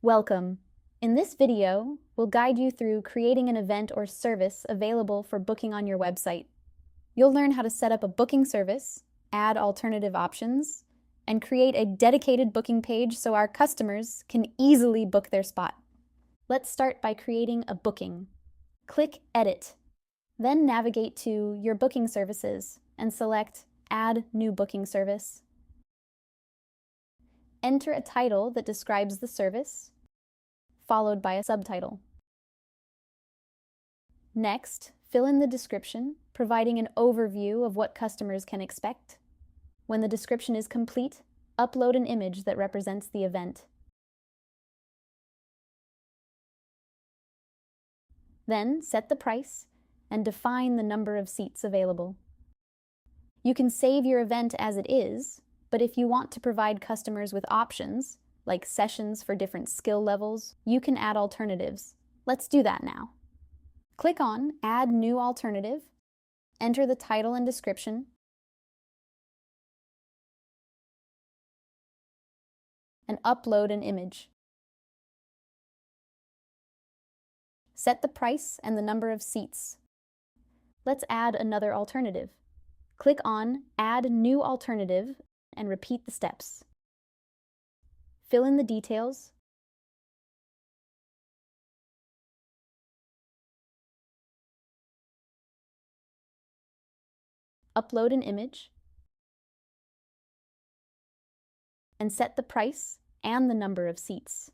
Welcome. In this video, we'll guide you through creating an event or service available for booking on your website. You'll learn how to set up a booking service, add alternative options, and create a dedicated booking page so our customers can easily book their spot. Let's start by creating a booking. Click Edit. Then navigate to Your Booking Services and select Add New Booking Service. Enter a title that describes the service, followed by a subtitle. Next, fill in the description, providing an overview of what customers can expect. When the description is complete, upload an image that represents the event. Then, set the price and define the number of seats available. You can save your event as it is, but if you want to provide customers with options, like sessions for different skill levels, you can add alternatives. Let's do that now. Click on Add New Alternative, enter the title and description, and upload an image. Set the price and the number of seats. Let's add another alternative. Click on Add New Alternative and repeat the steps. Fill in the details, upload an image, and set the price and the number of seats.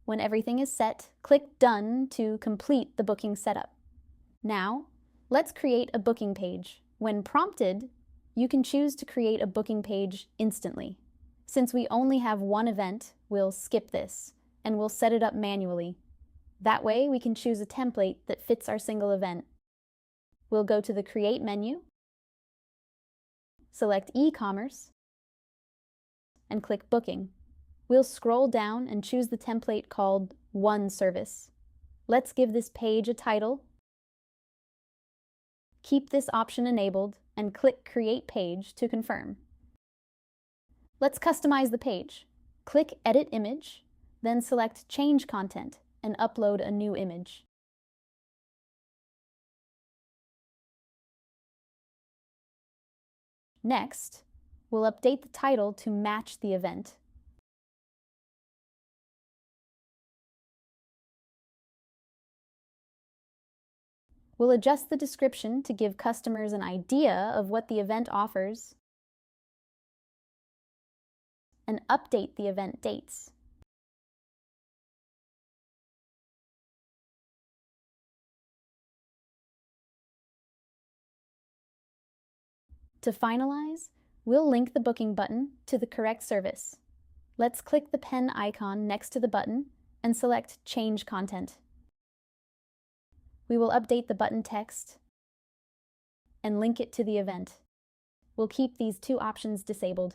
When everything is set, click Done to complete the booking setup. Now, let's create a booking page. When prompted, you can choose to create a booking page instantly. Since we only have one event, we'll skip this, and we'll set it up manually. That way, we can choose a template that fits our single event. We'll go to the Create menu, select E-commerce, and click Booking. We'll scroll down and choose the template called One Service. Let's give this page a title. Keep this option enabled and click Create Page to confirm. Let's customize the page. Click Edit Image, then select Change Content and upload a new image. Next, we'll update the title to match the event. We'll adjust the description to give customers an idea of what the event offers and update the event dates. To finalize, we'll link the booking button to the correct service. Let's click the pen icon next to the button and select Change Content. We will update the button text and link it to the event. We'll keep these two options disabled.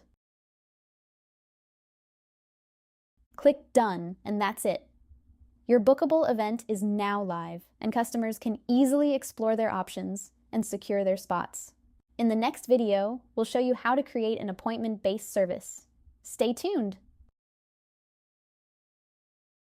Click Done, and that's it. Your bookable event is now live, and customers can easily explore their options and secure their spots. In the next video, we'll show you how to create an appointment-based service. Stay tuned!